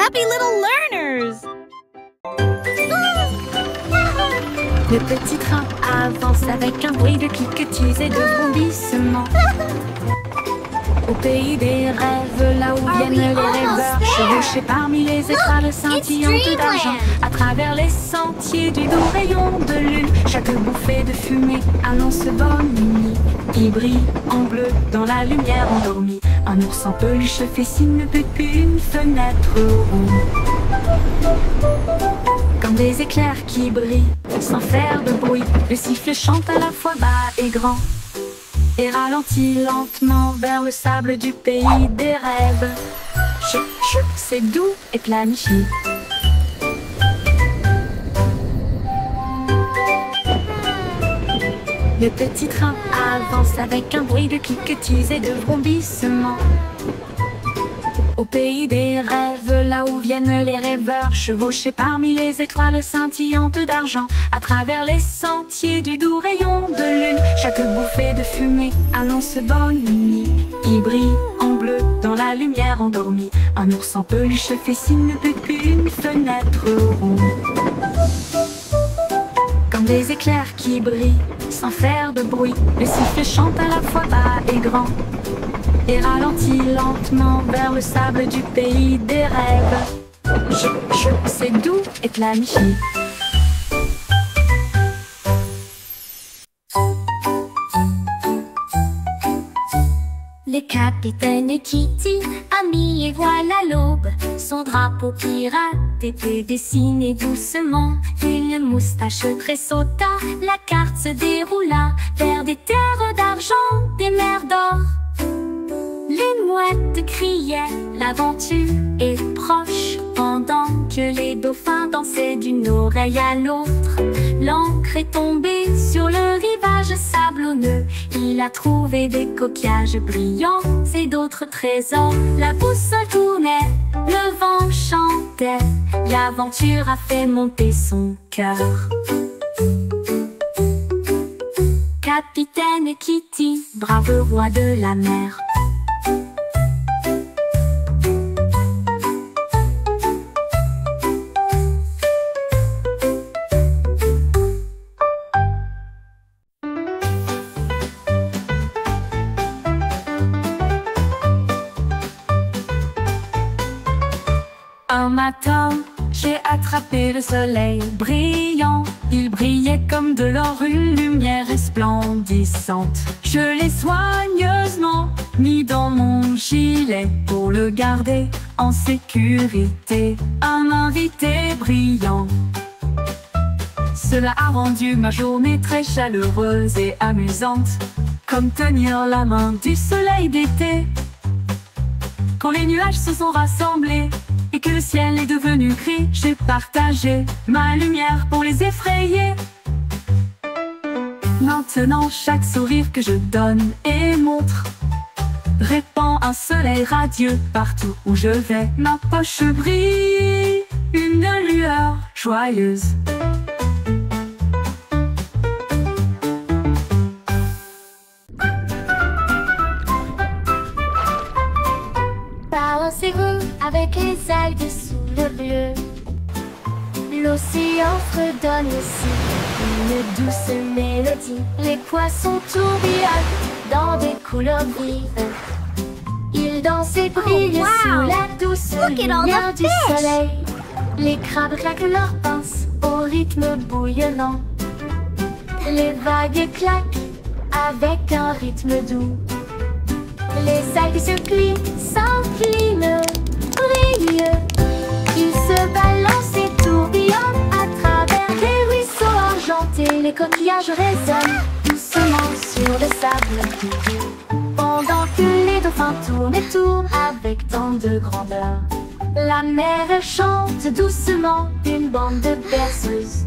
happy little learners! Le petit train avance avec un bruit de cliquetis et de vrombissements. Au pays des rêves, là où viennent les rêveurs, chevauchés parmi les étoiles scintillantes d'argent, à travers les sentiers du doux rayon de lune, chaque bouffée de fumée annonce bonne nuit. Il brille en bleu dans la lumière endormie. Un ours en peluche fait signe depuis une fenêtre ronde. Comme des éclairs qui brillent sans faire de bruit, le sifflet chante à la fois bas et grand et ralentit lentement vers le sable du pays des rêves. Chut, chut, c'est doux et planifié. Le petit train avance avec un bruit de cliquetis et de vrombissements. Au pays des rêves, là où viennent les rêveurs, chevauchés parmi les étoiles scintillantes d'argent, à travers les sentiers du doux rayon de lune, chaque bouffée de fumée annonce bonne nuit. Il brille en bleu dans la lumière endormie. Un ours en peluche fait signe depuis une fenêtre ronde. Comme des éclairs qui brillent sans faire de bruit, le sifflet chante à la fois bas et grand et ralentit lentement vers le sable du pays des rêves. Chut, chut, c'est doux et planifié. Les capitaines Kitty, amis et voilà l'aube. Son drapeau pirate était dessiné doucement. Une moustache tressauta, la carte se déroula vers des terres d'argent, des mers d'or. Les mouettes criaient, l'aventure est proche, pendant que les dauphins dansaient d'une oreille à l'autre. L'ancre est tombée sur le rivage sablonneux. Il a trouvé des coquillages brillants et d'autres trésors. La boussole tournait, le vent chantait. L'aventure a fait monter son cœur. Capitaine Kitty, brave roi de la mer. Un matin, j'ai attrapé le soleil brillant. Il brillait comme de l'or, une lumière resplendissante. Je l'ai soigneusement mis dans mon gilet pour le garder en sécurité. Un invité brillant. Cela a rendu ma journée très chaleureuse et amusante, comme tenir la main du soleil d'été. Quand les nuages se sont rassemblés et que le ciel est devenu gris, j'ai partagé ma lumière pour les effrayer. Maintenant, chaque sourire que je donne et montre répand un soleil radieux partout où je vais. Ma poche brille, une lueur joyeuse. Balancez-vous avec les algues sous le bleu. L'océan fredonne aussi une douce mélodie. Les poissons tourbillonnent dans des couleurs vives. Ils dansent et brillent sous la douce lumière du soleil. Les crabes claquent leurs pinces au rythme bouillonnant. Les vagues éclatent avec un rythme doux. Les algues se plient, s'inclinent, brillent. Ils se balancent et tourbillonnent à travers les ruisseaux argentés. Les coquillages résonnent doucement sur le sable, pendant que les dauphins tournent et tournent avec tant de grandeur. La mer chante doucement une bande de berceuses.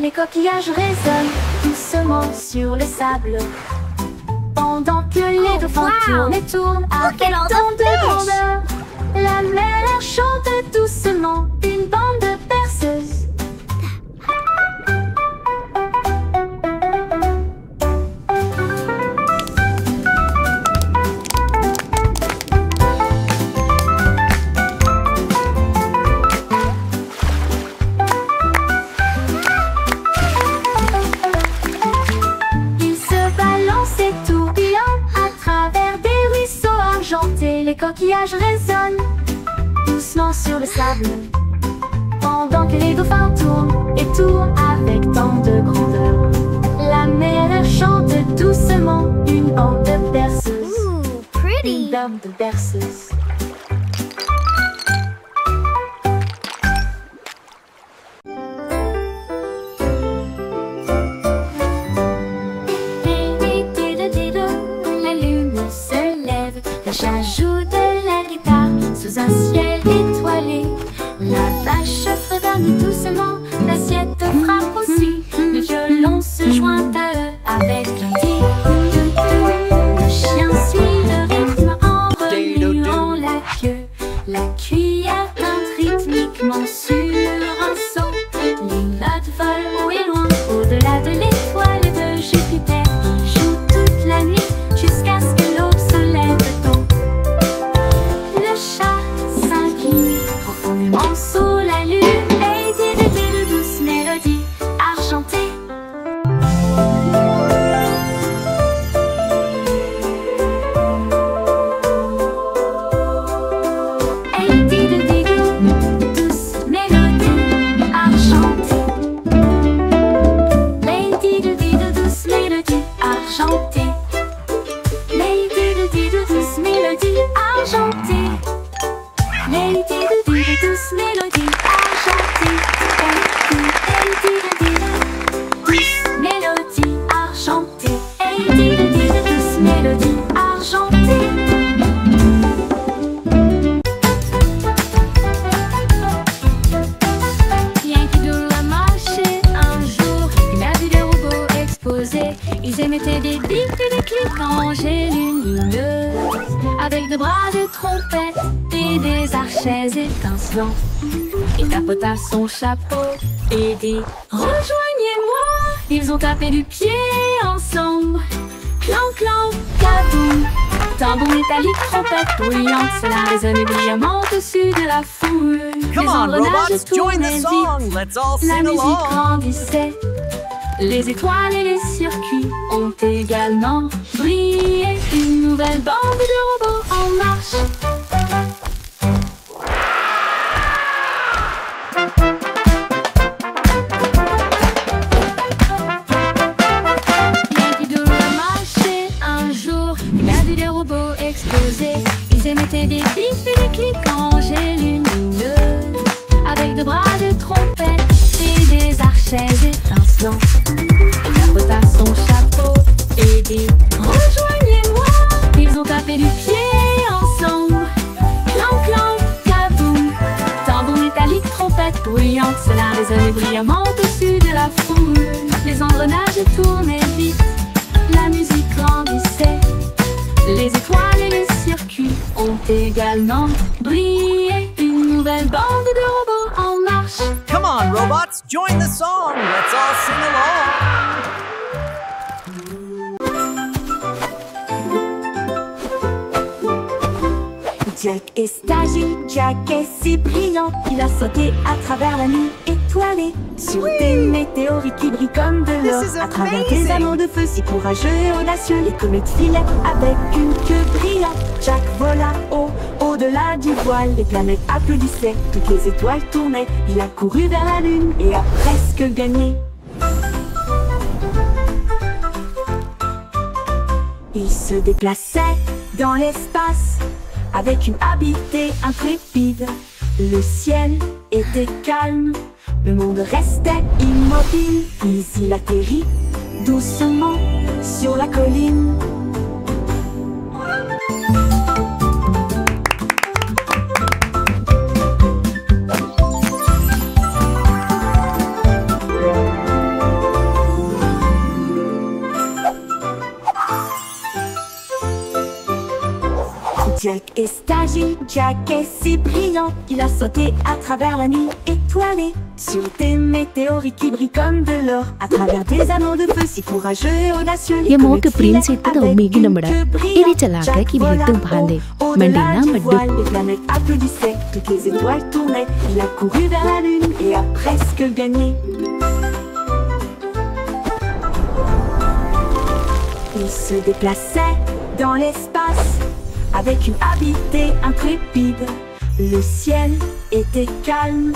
Les coquillages résonnent doucement sur le sable, pendant que les dauphins tournent et tournent avec tant de grandeur. La mer chante doucement une bande de berceuses. Les coquillages résonnent doucement sur le sable, pendant que les dauphins tournent et tournent avec tant de grandeur. La mer chante doucement une bande de berceuses. Une bande de berceuses. La lune se lève, le chat joue de la guitare sous un ciel étoilé. La vache fredonne doucement, l'assiette frappe aussi. Le violon se joint à eux avec un dit. Le chien suit le rythme en remuant la queue. La cuillère teinte rythmiquement sur un seau. Les notes volent haut et loin, au-delà de l'étoile de Jupiter. Ils jouent toute la nuit jusqu'à ce que l'aube se lève tôt. Le chat s'incline profondément sous la lune et dit de douces mélodies argentées. Elle dit de douces mélodies argentées. Lady de douces mélodies argentées. Lady de douces mélodies argentées. Lady de douces mélodies argentées. Lady de douces mélodies argentées. Lady de douces mélodies argentées. Bien qu'il doit marcher un jour, il a vu des robots exposés. Ils émettaient des bips et des clics rangés lumineuses, avec des bras de trompette et des archets étincelants. Il tapota son chapeau et dit « Rejoignez-moi !» Ils ont tapé du pied ensemble. Clan, clan, kaboum. Tambour métallique, trompette bruyante, cela résonnait brillamment au-dessus de la foule. Come Les on, engrenages robots, join the tournaient song. vite. Let's all La sing musique along. grandissait. Les étoiles et les circuits ont également brillé. Une nouvelle bande de robots en marche. Bien qu'il doit marcher un jour, il a vu des robots exposés. Ils émettaient des bips et des clics rangés lumineuses, avec des bras de trompette et des archets étincelants. Il tapota son chapeau et dit « Rejoignez-moi !» Ils ont tapé du pied ensemble. Clan, clan, kaboum. Tambour métallique, trompette bruyante, cela résonnait brillamment au-dessus de la foule. Les engrenages tournaient vite, la musique grandissait. Les étoiles et les circuits ont également brillé. Une nouvelle bande de robots en marche. Come on, robots, join the song. Let's all sing along. Jack est agile, Jack est si brillant, il a sauté à travers la nuit étoilée, sur des météorites qui brillent comme de l'or, This is à travers amazing. des anneaux de feu si courageux et audacieux. Les comètes filaient avec une queue brillante. Jack vola au-delà du voile, les planètes applaudissaient, toutes les étoiles tournaient. Il a couru vers la lune et a presque gagné. Il se déplaçait dans l'espace avec une habileté intrépide. Le ciel était calme, le monde restait immobile. Puis il atterrit doucement sur la colline. Jack est stagiaire, Jack est si brillant. Il a sauté à travers la nuit étoilée, sur des météorites qui brillent comme de l'or, à travers des anneaux de feu si courageux et audacieux. ये मौके के प्रिंस इतने तो उम्मीद न बड़ा इरी चला के कि भी तुम भांदे मंडीना मड्डू Les planètes applaudissaient, toutes les étoiles tournaient. Il a couru vers la lune et a presque gagné. Il se déplaçait dans l'espace avec une habileté intrépide. Le ciel était calme,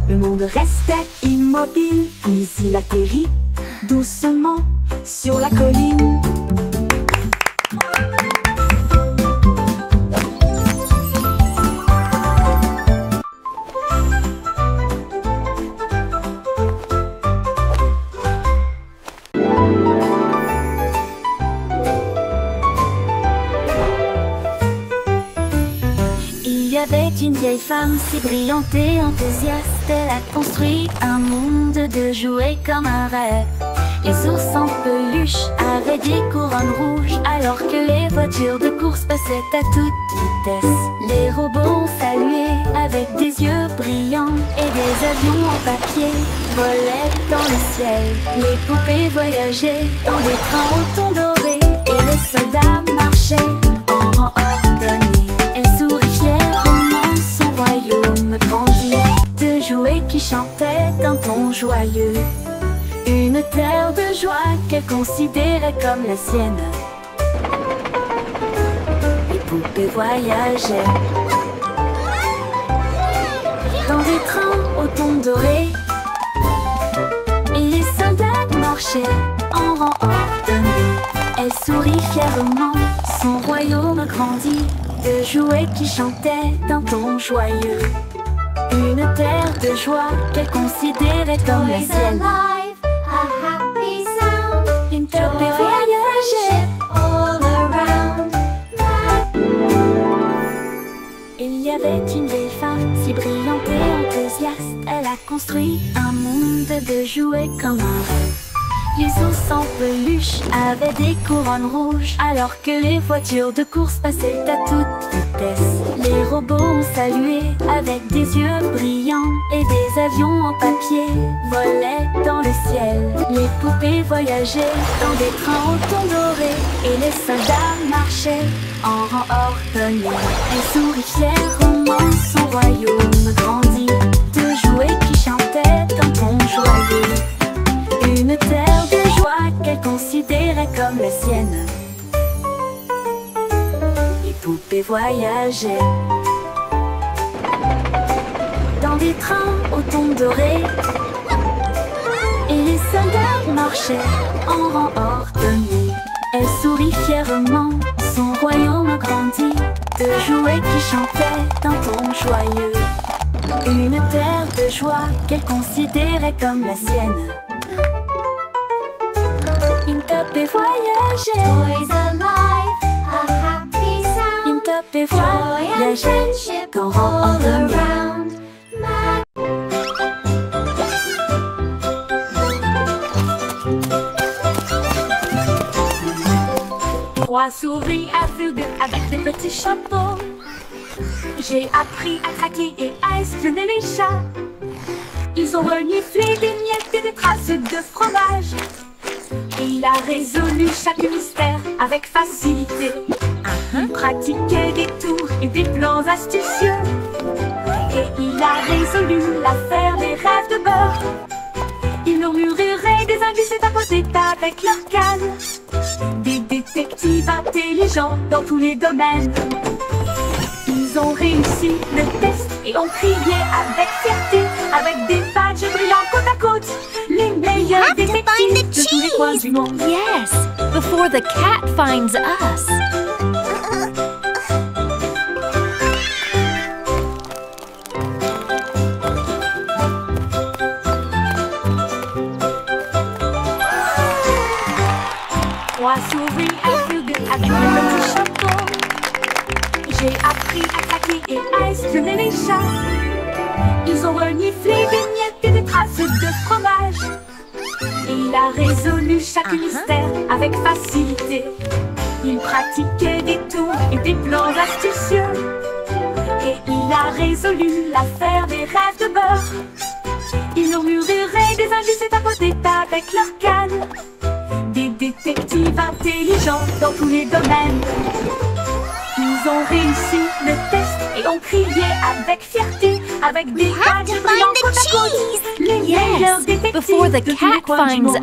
le monde restait immobile. Puis il atterrit doucement sur la colline. Il y avait une vieille femme si brillante et enthousiaste. Elle a construit un monde de jouets comme un rêve. Les ours en peluche avaient des couronnes rouges, alors que les voitures de course passaient à toute vitesse. Les robots ont salué avec des yeux brillants, et des avions en papier volaient dans le ciel. Les poupées voyageaient dans des trains au ton doré, et les soldats marchaient en rang ordonné. Elle sourit fièrement, son royaume grandit, de jouets qui chantaient d'un ton joyeux. Une terre de joie qu'elle considérait comme la sienne. Les poupées voyageaient dans des trains au ton doré, et les soldats marchaient en rang ordonné. Elle sourit fièrement, son royaume grandit, de jouets qui chantaient d'un ton joyeux. Une terre de joie qu'elle considérait comme la sienne. Une poupée voyageait all around. Il y avait une vieille femme si brillante et enthousiaste. Elle a construit un monde de jouets comme un rêve. Les ours en peluche avaient des couronnes rouges, alors que les voitures de course passaient à toute vitesse. Les robots ont salué avec des yeux brillants, et des avions en papier volaient dans le ciel. Les poupées voyageaient dans des trains au ton doré, et les soldats marchaient en rang ordonné. Elle sourit fièrement, son royaume grandit, de jouets qui chantaient d'un ton joyeux. Une terre de joie qu'elle considérait comme la sienne. Les poupées voyageaient dans des trains au ton doré, et les soldats marchaient en rang ordonné. Elle sourit fièrement, son royaume grandit, de jouets qui chantaient d'un ton joyeux. Une terre de joie qu'elle considérait comme la sienne. Une poupée voyageait, toys alive, a happy sound. Une poupée voyageait, go all around. Trois souris aveugles avec des petits chapeaux. J'ai appris à traquer et à espionner les chats. Ils ont reniflé des miettes et des traces de fromage. Et il a résolu chaque mystère avec facilité. Il pratiquait des tours et des plans astucieux. Et il a résolu l'affaire des rêves de beurre. Ils murmuraient des indices et tapotaient avec leur canne. Des détectives intelligents dans tous les domaines. Ils ont réussi le test et ont crié avec fierté, avec des badges brillants côte à côte. Les meilleurs détectives de tous les coins du monde. Yes, before the cat finds us. Trois souris aveugles avec des petits chapeaux. J'ai appris à traquer et à espionner les chats. Ils ont reniflé des miettes et des traces de fromage. Et il a résolu chaque mystère avec facilité. Il pratiquait des tours et des plans astucieux. Et il a résolu l'affaire des rêves de beurre. Ils murmuraient des indices et tapotaient avec leur canne. Des détectives intelligents dans tous les domaines. Ils ont réussi le test et ont crié avec fierté, avec des badges brillants côte à côte. Les meilleurs détectives Before the de tous les cat coins du finds monde. us.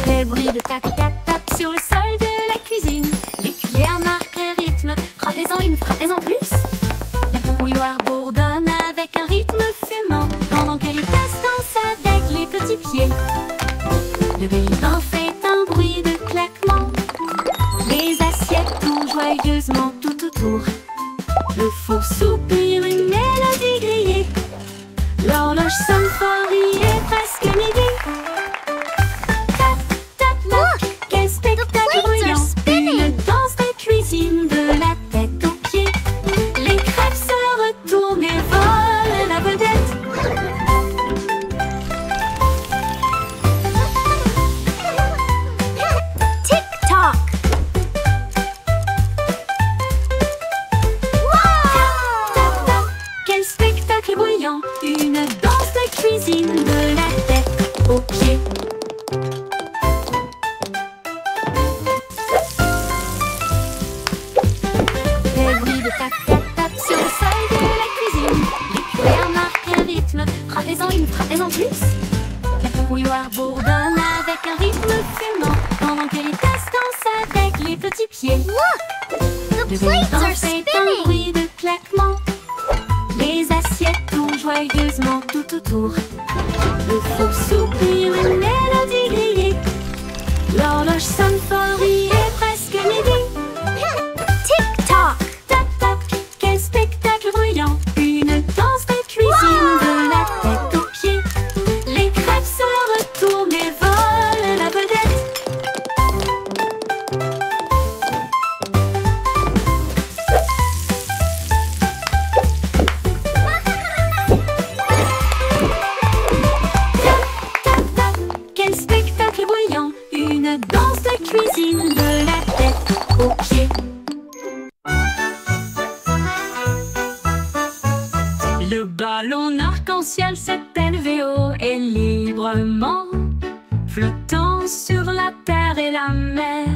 Les bruits de tac-tac-tac sur le sol de la cuisine. Les cuillères marquent le rythme. Frappez-en une, frappez-en plus. La bouilloire bourdonne avec un rythme fumant, pendant que les tasses dansent avec les petits pieds. Le bain fait un bruit de claquement. Les assiettes tournent joyeusement tout autour. Le four soupire une mélodie grillée. L'horloge sonne fort, il est presque midi. Quel spectacle bruyant! Une danse de cuisine de la tête aux pieds. Les crêpes se retournent et volent la vedette. Tick-tock. Quel spectacle bruyant! Une danse de cuisine de la tête aux pieds. Les bruits de tac-tac-tac sur le sol de la cuisine. Les cuillères marquent un rythme. Frappez-en une, frappez-en plus. La bouilloire bourdonne avec un rythme fumant, pendant que les tasses dansent avec les petits pieds. Look, the Le plates bain are fait un spinning. bruit de claquement. Les assiettes tournent joyeusement tout autour. Le four soupire une mélodie grillée. L'horloge sonne fort, il est presque midi. Tick-tock. Tac-tac, quel spectacle bruyant! Une danse de cuisine de la tête aux pieds. Les crêpes se retournent et volent la vedette. Tac-tac, quel spectacle bruyant! Une danse de cuisine de la tête aux pieds. Le ballon arc-en-ciel s'est élevé haut et librement, flottant sur la terre et la mer.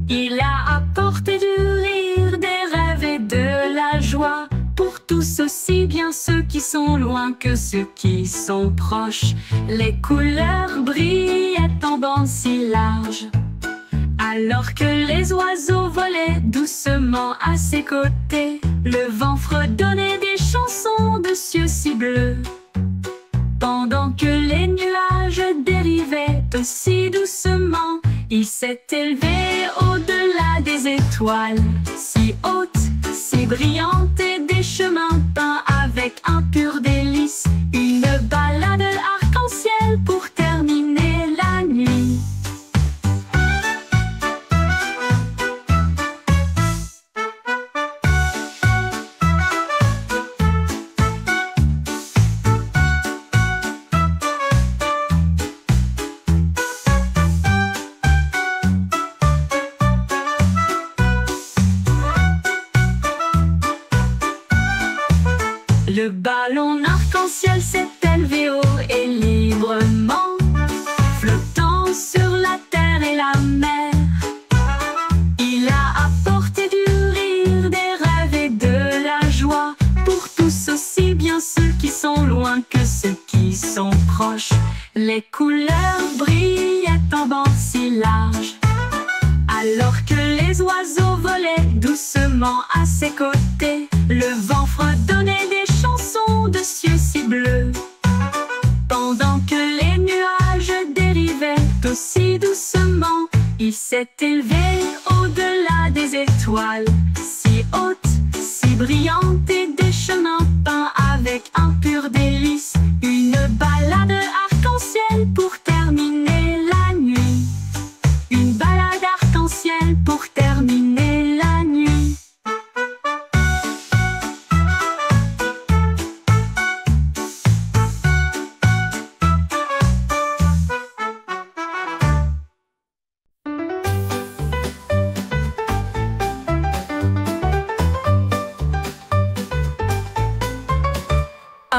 Il a apporté du rire, des rêves et de la joie pour tous, aussi bien ceux qui sont loin que ceux qui sont proches. Les couleurs brillaient en bandes si larges, alors que les oiseaux volaient doucement à ses côtés. Le vent fredonnait des chansons de cieux si bleus, pendant que les nuages dérivaient aussi doucement. Il s'est élevé au-delà des étoiles, si hautes, si brillantes, et des chemins peints avec un pur délice. Une balade arc-en-ciel pour terminer la nuit. Le ballon arc-en-ciel s'est élevé haut et librement, flottant sur la terre et la mer. Il a apporté du rire, des rêves et de la joie pour tous, aussi bien ceux qui sont loin que ceux qui sont proches. Les couleurs brillaient en bandes si larges, alors que les oiseaux volaient doucement à ses côtés. Le vent fredonnait des chansons de cieux si bleus, pendant que les nuages dérivaient aussi doucement. Il s'est élevé au-delà des étoiles, si hautes, si brillantes, et des chemins peints avec un pur délice. Une balade arc-en-ciel pour terminer la nuit. Une balade arc-en-ciel pour terminer la nuit.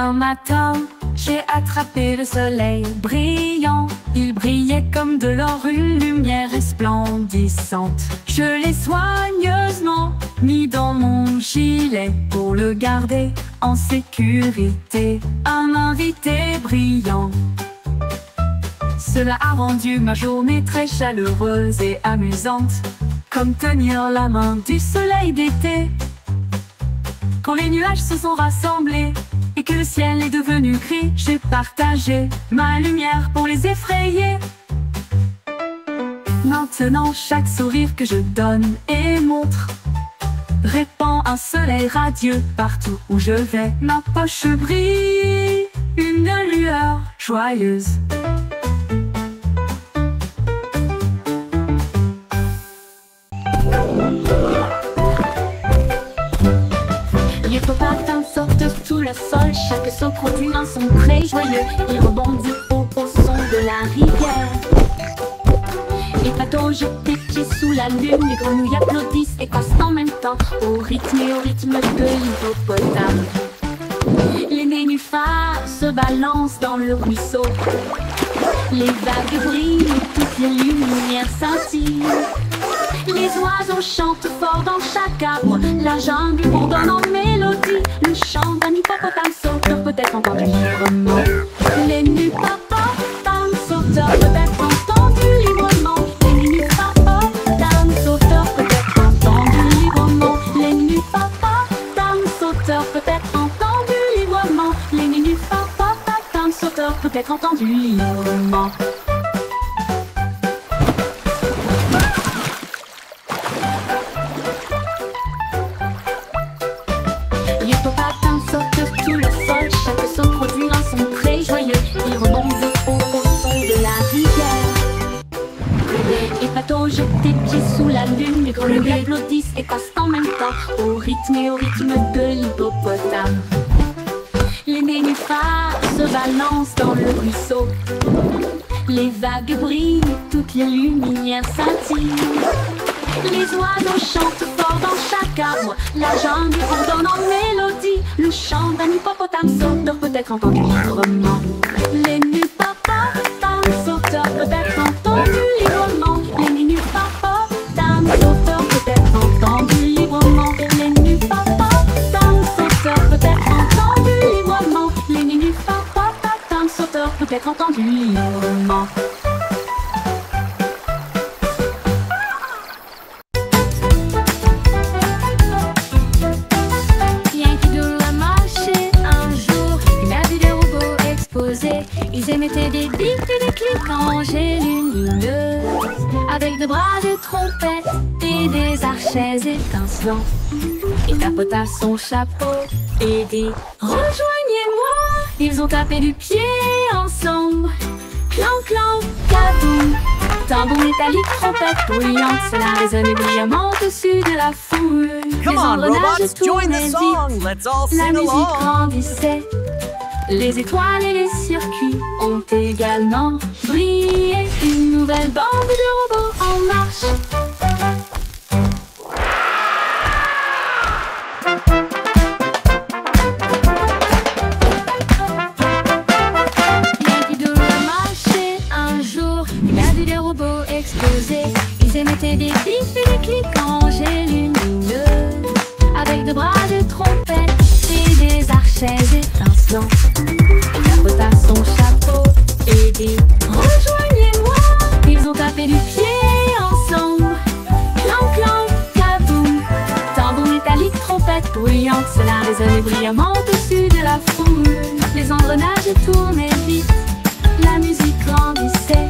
Un matin, j'ai attrapé le soleil brillant. Il brillait comme de l'or, une lumière resplendissante. Je l'ai soigneusement mis dans mon gilet pour le garder en sécurité. Un invité brillant. Cela a rendu ma journée très chaleureuse et amusante, comme tenir la main du soleil d'été. Quand les nuages se sont rassemblés et que le ciel est devenu gris, j'ai partagé ma lumière pour les effrayer. Maintenant, chaque sourire que je donne et montre répand un soleil radieux partout où je vais. Ma poche brille, une lueur joyeuse. Les popatins sortent sous le sol, chaque saut produit un son très joyeux. Il rebondit au son de la rivière. Les bateaux jettent des pieds sous la lune, les grenouilles applaudissent et passent en même temps au rythme de l'hippopotame. Les nénuphars se balancent dans le ruisseau. Les vagues brillent et toutes les lumières scintillent. Les oiseaux chantent fort dans chaque arbre. La jungle bourdonne en mélodie. Le chant d'un hippopotame sauteur peut être entendu librement. Les hippopotames sauteurs peut être entendu librement. Les hippopotames sauteurs peut être entendu librement. Les hippopotames sauteurs peut être entendu librement. Les hippopotames sauteurs peut être entendu librement. Les popatins sautent sous le sol, chaque saut produit un son très joyeux. Il rebondit au son de la rivière. Les bateaux jettent des pieds sous la lune, les grenouilles applaudissent et passent en même temps au rythme de l'hippopotame. Les nénuphars se balancent dans le ruisseau. Les vagues brillent, toutes les lumières scintillent. Les oiseaux chantent fort dans chaque arbre. La jungle bourdonne en mélodie. Le chant d'un hippopotame sauteur peut être entendu librement. Les hippopotames sauteurs peut être entendu librement. Les hippopotames sauteurs peut être entendu librement. Les hippopotames sauteurs peut être entendu librement. Les hippopotames sauteurs peut être entendu librement. Ils émettaient des bips et des clics en jets lumineuses, avec des bras de trompette et des archets étincelants. Il tapota son chapeau et dit « Rejoignez-moi !» Ils ont tapé du pied ensemble. Clan, clan, kaboum. Tambour métallique, trompette bruyante, cela résonnait brillamment au-dessus de la foule. Come on, robots, join the song. Let's all La sing musique along. grandissait. Les étoiles et les circuits ont également brillé. Une nouvelle bande de robots en marche. Yankee Doodle a marché un jour. Il a vu des robots exploser. Ils émettaient des bips et des clics en jets lumineux, avec de bras de trompette et des archets étincelants. Il tapota son chapeau et dit « Rejoignez-moi !» Ils ont tapé du pied ensemble. Clan, clan, kaboum. Tambour métallique, trompette bruyante, cela résonnait brillamment au-dessus de la foule. Les engrenages tournaient vite, la musique grandissait.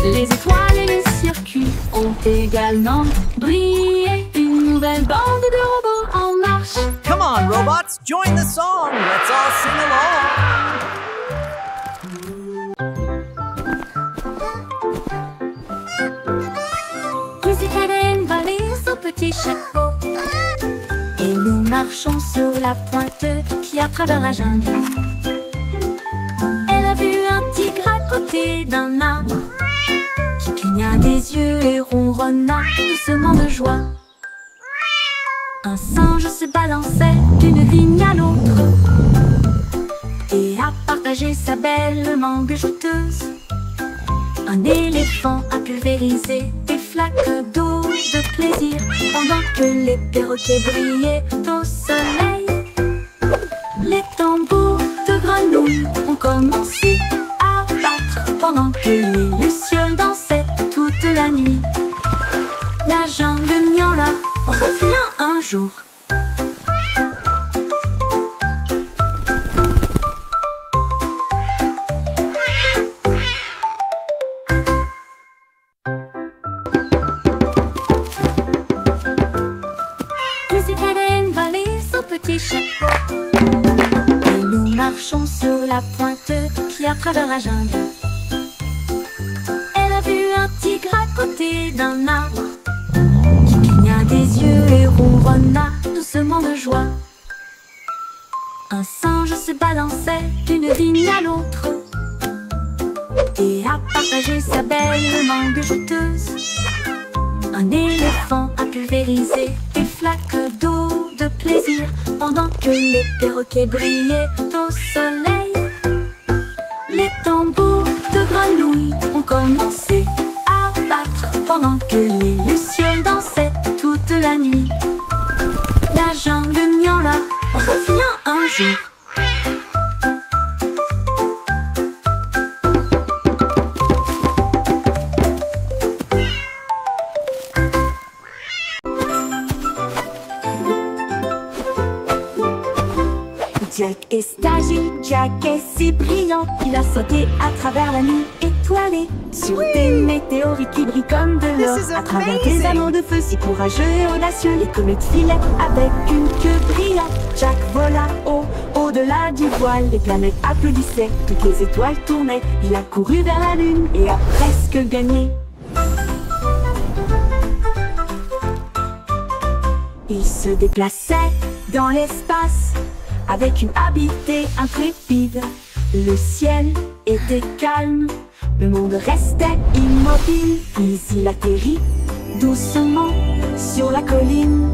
Les étoiles et les circuits ont également brillé. Une nouvelle bande de robots en marche. Come on, robots, join the song. Let's all sing along. Musique valait son petit chapeau et nous marchons sur la pointe qui a travers la jungle. Elle a vu un tigre à côté d'un arbre qui cligna des yeux et ronronna doucement de joie. Un singe se balançait d'une vigne à l'autre. et a partagé sa belle mangue jouteuse. Un éléphant a pulvérisé des flaques d'eau de plaisir pendant que les perroquets brillaient au soleil. Les tambours de grenouilles ont commencé à battre pendant que les lucioles dansaient toute la nuit. La jungle miaula revient un jour. Petit chapeau et nous marchons sur la pointe qui à travers la jungle. Elle a vu un tigre à côté d'un arbre qui cligna des yeux et ronronna doucement de joie. Un singe se balançait d'une vigne à l'autre et a partagé sa belle mangue jouteuse. Un éléphant a pulvérisé des flaques d'eau de plaisir pendant que les perroquets brillaient au soleil. Les tambours de grenouilles ont commencé à battre pendant que les lucioles dansaient toute la nuit. La jungle miaula revient un jour. Jack est agile, Jack est si brillant, il a sauté à travers la nuit étoilée, sur des météorites qui brillent comme de l'or, à travers des anneaux de feu si courageux et audacieux. Les comètes filaient avec une queue brillante. Jack vola au-delà du voile, les planètes applaudissaient, toutes les étoiles tournaient. Il a couru vers la lune et a presque gagné. Il se déplaçait dans l'espace avec une habileté intrépide. Le ciel était calme, le monde restait immobile. Puis il atterrit doucement sur la colline.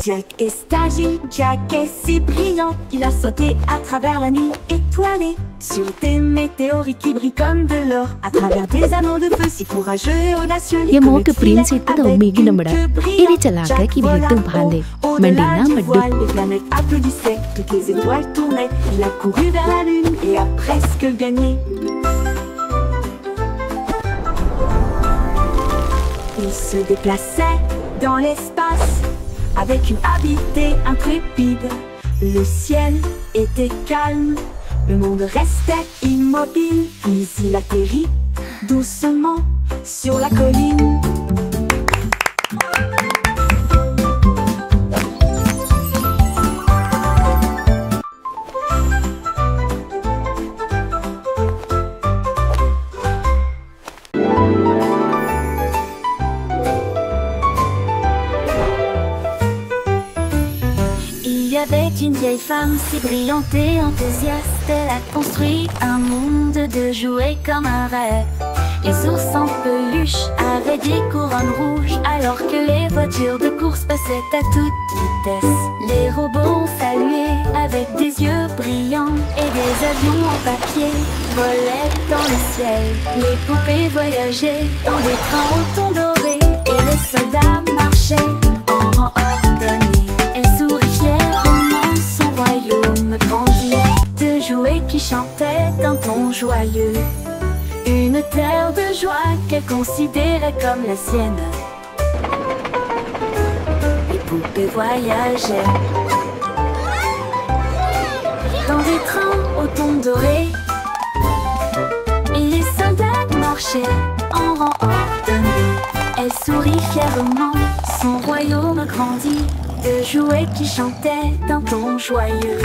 Jack est agile, Jack est si brillant, il a sauté à travers la nuit étoilée, sur des météorites qui brillent comme de l'or, à travers des anneaux de feu si courageux et audacieux. ये मौके प्रिंस इतना उम्मीद न बड़ा इन्हें चला के कि भी तुम भांदे मंडीना मड्डू. Les planètes applaudissaient, toutes les étoiles tournaient. Il a couru vers la lune et a presque gagné. Il se déplaçait dans l'espace avec une habileté intrépide. Le ciel était calme, le monde restait immobile. Puis il atterrit doucement sur la colline. Il y avait une vieille femme si brillante et enthousiaste. Elle a construit un monde de jouets comme un rêve. Les ours en peluche avaient des couronnes rouges, alors que les voitures de course passaient à toute vitesse. Les robots ont salué avec des yeux brillants et des avions en papier volaient dans le ciel. Les poupées voyageaient dans des trains au ton doré et les soldats marchaient en rang ordonné. Elle sourit fièrement, son royaume grandit de jouets qui chantaient d'un ton joyeux. Une terre de joie qu'elle considérait comme la sienne. Les poupées voyageaient dans des trains au ton doré et les soldats marchaient en rang ordonné. Elle sourit fièrement, son royaume grandit de jouets qui chantaient d'un ton joyeux.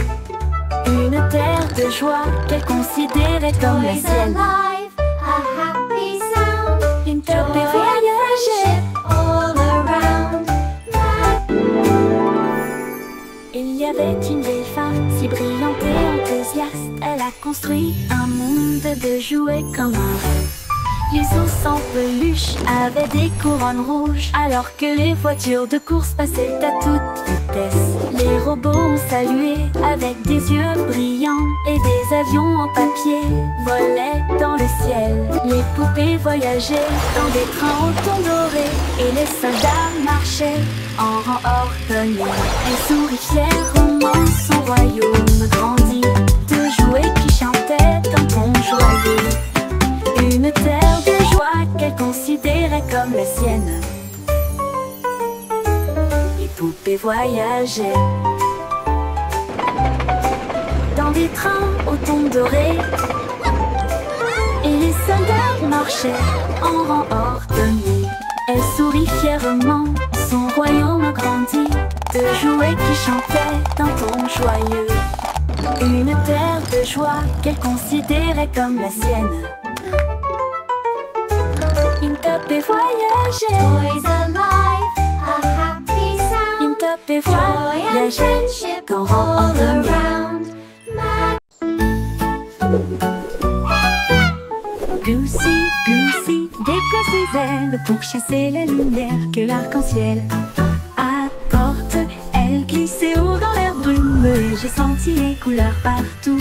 Une terre de joie qu'elle considérait comme la sienne. Une poupée voyageait all around. Il y avait une vieille femme a construit un monde de jouets communs. Les ours en peluche avaient des couronnes rouges, alors que les voitures de course passaient à toute vitesse. Les robots ont salué avec des yeux brillants, et des avions en papier volaient dans le ciel. Les poupées voyageaient dans des trains au ton doré, et les soldats marchaient en rang ordonné. Elle sourit fièrement, son royaume grandit, de jouets qui chantaient un ton joyeux. Une terre de joie qu'elle considérait comme la sienne. Les poupées voyageaient dans des trains au ton doré, et les soldats marchaient en rang ordonné. Elle sourit fièrement, son royaume grandit, de jouets qui chantaient d'un ton joyeux. Une terre de joie qu'elle considérait comme la sienne. Une poupée voyageait, Toys alive, a happy sound. une poupée Joy and voyageait friendship dans all rang ordonné. around. Goosey, Goosey déploie ses ailes pour chasser la lumière que l'arc-en-ciel apporte. Elle glissait haut dans l'air brumeux et j'ai senti les couleurs partout.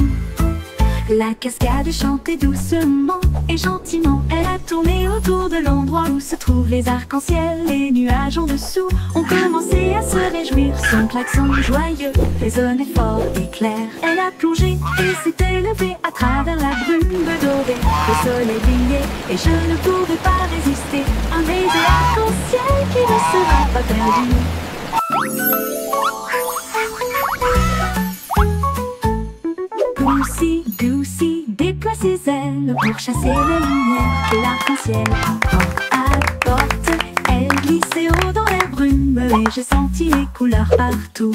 La cascade chantait doucement et gentiment. Elle a tourné autour de l'endroit où se trouvent les arcs-en-ciel. Les nuages en dessous ont commencé à se réjouir. Son klaxon joyeux résonnait fort et clair. Elle a plongé et s'est élevée à travers la brume dorée. Le soleil brillait et je ne pouvais pas résister. Un baiser arc-en-ciel qui ne sera pas perdu. Goosey, Goosey déploie ses ailes pour chasser la lumière que l'arc-en-ciel apporte. Elle glissait haut dans la brume et j'ai senti les couleurs partout.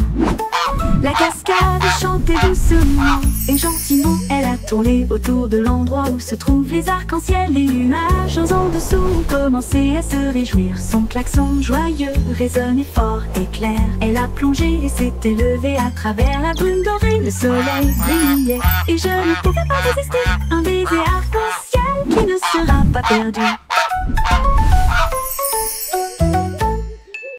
La cascade chantait doucement et gentiment. Elle a tourné autour de l'endroit où se trouvent les arcs-en-ciel. Les nuages en dessous ont commencé à se réjouir. Son klaxon joyeux résonnait fort et clair. Elle a plongé et s'est élevée à travers la brume dorée. Le soleil brillait et je ne pouvais pas résister. Un baiser arc-en-ciel qui ne sera pas perdu.